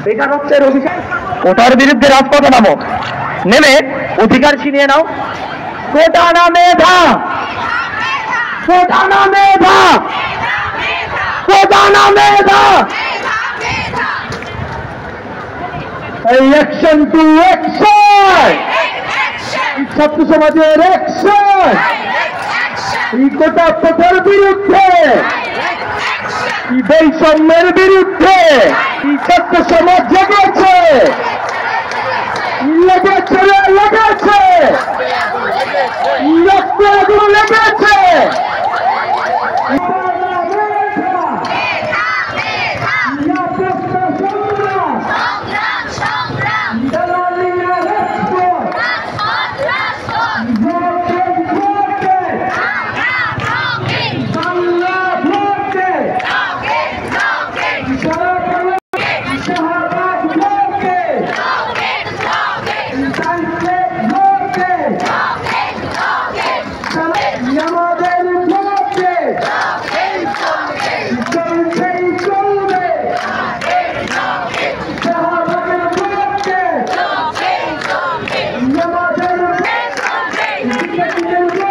বেকারত্বের অভিযান, কোটার বিরুদ্ধে রাজপথে নামো, নেমে অধিকার ছিনিয়ে নাও। কোটা না মেধা, কোটা না মেধা, কোটা না মেধা। অ্যাকশন টু অ্যাকশন, ছাত্র সমাজের অ্যাকশন, এই কোটা প্রথার বিরুদ্ধে, এই বৈষম্যের বিরুদ্ধে এই ছাত্র সমাজ জেগেছে, লেগেছে লেগেছে, রক্ত আগুন লেগেছে। Let's go!